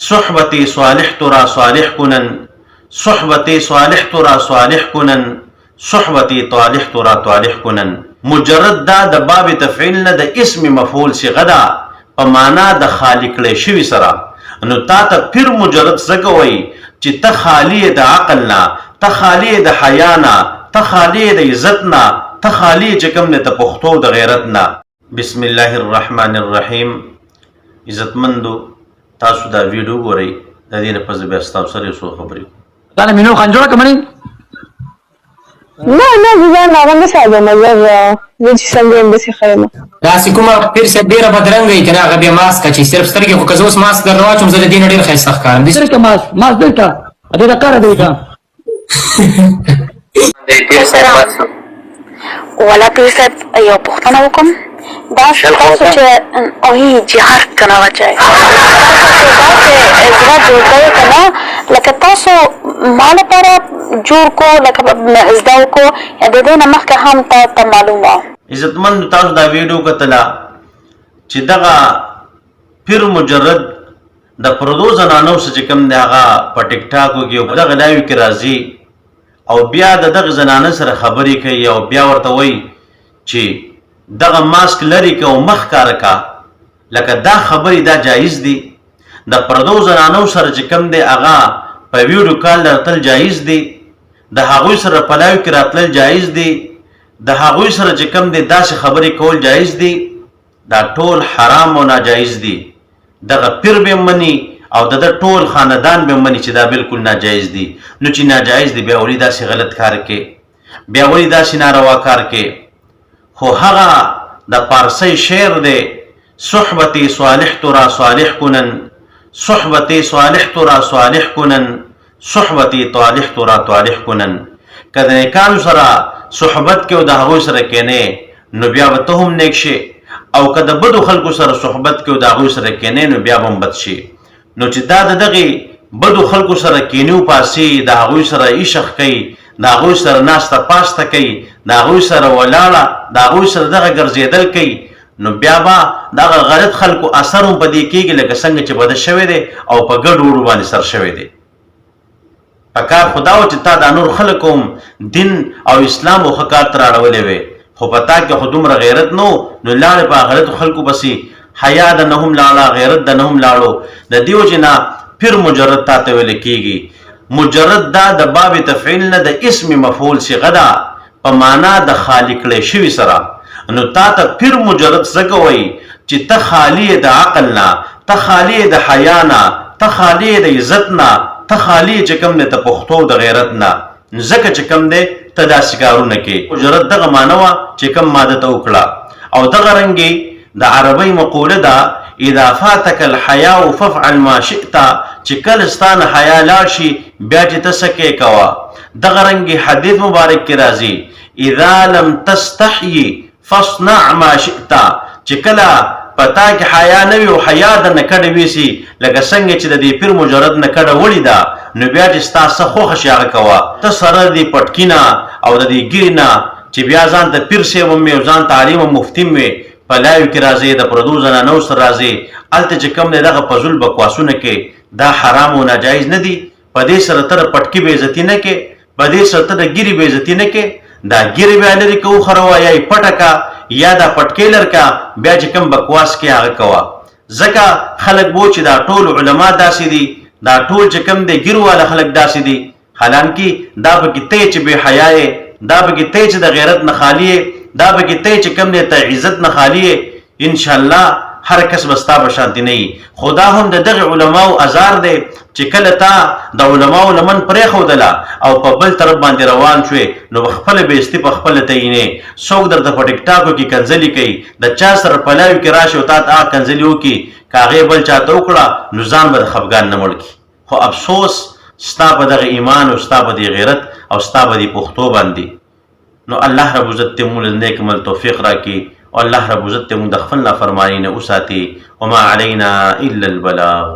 صحبت صالح تو را صالح کنن، صحبت صالح تو را صالح کنن، صحبت طالح تو را طالح کنن. مجرد دا د باب تفعیل نه د اسم مفعول صيغه ده په معنا د خالق له شوی سره. نو تا ته پیر مجرد څنګه وای چې ته خالی د عقل نه، ته خالی د حیا نه، ته خالی د عزت نه، ته خالی چې کوم نه ته پښتو د غیرت نه. بسم الله الرحمن الرحیم. عزتمندو تاسو دا ویډیو ګورئ، د دې لپاره زه بیا ستاسو سره څو خبرې کوم. دا نه مينو خنجوړه کمنې نه ځان باندې ساده مزه زه چې څنګه به سي خیمه دا کومه پیر سه ډیره بدرنګ کنه هغه به ماسک چې صرف سترګې خو کزوس ماسک درواچم زه د دین ډیر خیسته ښکارم دي څنګه ماس دلته اته دا کار دی کا ولا پیر صاحب یو پوښتنه وکم دا تاسو چې اوهی جهاد کنه وچای زړه جوړ کنه لکه تاسو مال پر جوړ کو لکه ازداو کو یا د دې نمخ هم ته معلومه. عزتمند تاسو دا ویډیو کتلا چې دغه پیر مجرد د پردو زنانو چې کوم دی هغه په ټیک ټاکو کې په دغه لایو کې راځي او بیا دغه زنانه سره خبرې کوي او بیا ورته وایي چې دغه ماسک لري که او مخ کار کا لکه دا خبرې دا جایز دي. د پردو زنانو سره چې کوم دی هغه په ویډیو کال راتل جایز دي، د هغوی سره په لایو کې راتلل جایز دي، د هغوی سره چې کوم دی داسې خبرې کول جایز دي. دا ټول حرام او ناجایز دي. دغه پیر به مني او د ټول خاندان به مني چې دا بالکل ناجایز دي. نو چې ناجایز دي بیا ولې داسې غلط کار کې، بیا ولې داسې ناروا کار کې؟ خو هغه د پارسی شعر دی، صحبت صالح تو را صالح کنن، صحبت صالح تو را صالح کنن، صحبت طالح تو را طالح کنن. که د نیکانو سره صحبت کې او د هغوی سره کینې نو بیا به ته هم نیک شي، او که د بدو خلکو سره صحبت کې او د هغوی سره کینې نو بیا به هم بد شي. نو چې دا د دغې بدو خلکو سره کینې وپاسي، د هغوی سره عشق کوي، د هغوی سره ناسته پاسته کوي، د هغوی سره ولاړه، د هغوی سره دغه ګرځېدل کوي، نو بیا به دغه غلط خلکو اثر هم په دې کېږي لکه څنګه چې بده شوی دی او په ګډ وړو باندې سر شوی دی. پکار خدا و چې تا دا نور خلک هم دین او اسلام او ښه کار ته راړولې وې، خو په تا کې خو دومره غیرت نو لاړې په غلطو خلکو پسې، حیا د نه هم لاړه، غیرت د نه هم لاړو. د دې وجې نه پیر مجرد تا ته ویل کېږي. مجرد دا د باب تفعیل نه د اسم مفعول صيغه ده په معنا د خالق له شوي سره. نو تا ته پیر مجرد څنګه وایي چې ته خالی د عقل نه، ته خالی د حیا نه، ته خالی د عزت نه، ته خالی چې کوم دی ته پښتو د غیرت نه. ځکه چې کوم دی ته داسې کارونه کې مجرد دغه معنا وه چې کوم ماده ته وکړه. او دغه رنګې د عربۍ مقوله ده اذا فاتك الحیاء فافعل ما شئت، چې کله ستانه حیا لاړ شي بیا چې ته څه کې کوه. دغه رنګې حدیث مبارک کې راځي اذا لم تستحیي فاصنع ما شئت، چې کله پتا کې حیا نه وي او حیا د نه کډه ویسي لکه څنګه چې د دې پیر مجرد نه کډه وړې ده نو بیا چې ستا څه خوښه شي هغه کوه. ته سره دې پټکي نه او د دې ګیرې نه چې بیا ځان ته پیر صاحب هم وي او ځان ته عالم او مفتي هم وي، په لایو کې راځي د پردو زنانو سره راځي، هلته چې کوم دی دغه فضول بکواسونه کې دا حرام او ناجایز نه دي. په دې سره ته د پټکي بې عزتي نه کې، په دې سره ته د ګیرې بې عزتي نه کې. دا ګیرې بیا لرې که وخروه یا یې پټه که یا دا پټکې لر که بیا چې کوم بکواس کې هغه کوه. ځکه خلک بو چې دا ټول علما داسې دي، دا ټول چې کوم دی ګیرو والا خلک داسې دي، حالانکې دا پکې ته چې بې حیا یې، دا پکې ته چې د غیرت نه خالي یې، دا پکې ته چې کوم دی ته عزت نه خالي یې. انشاءالله هر کس به ستا به شانتي نه وي. خدا هم د دغې علماو ازار دی چې کله تا د علماو لمن پرېښودله او په بل طرف باندې روان شوې نو په خپله بېزتي په خپله تعینې. څوک درته په ټیک ټاکو کې کنځلي کوي، د چا سره په لایو کې راشي او تا ته هغه کنځلي وکړي، که هغې بل چاته وکړه نو ځان به د خفګان نه مړ کړي. خو افسوس ستا په دغه ایمان او ستا په دې غیرت او ستا په دې پښتو باندې. نو الله رب عزت ته مونږ له نیک عمل توفیق راکړي او الله رب عزت ته مونږ د خپل نافرماني نه وساتي. وما علینا الا البلاغ.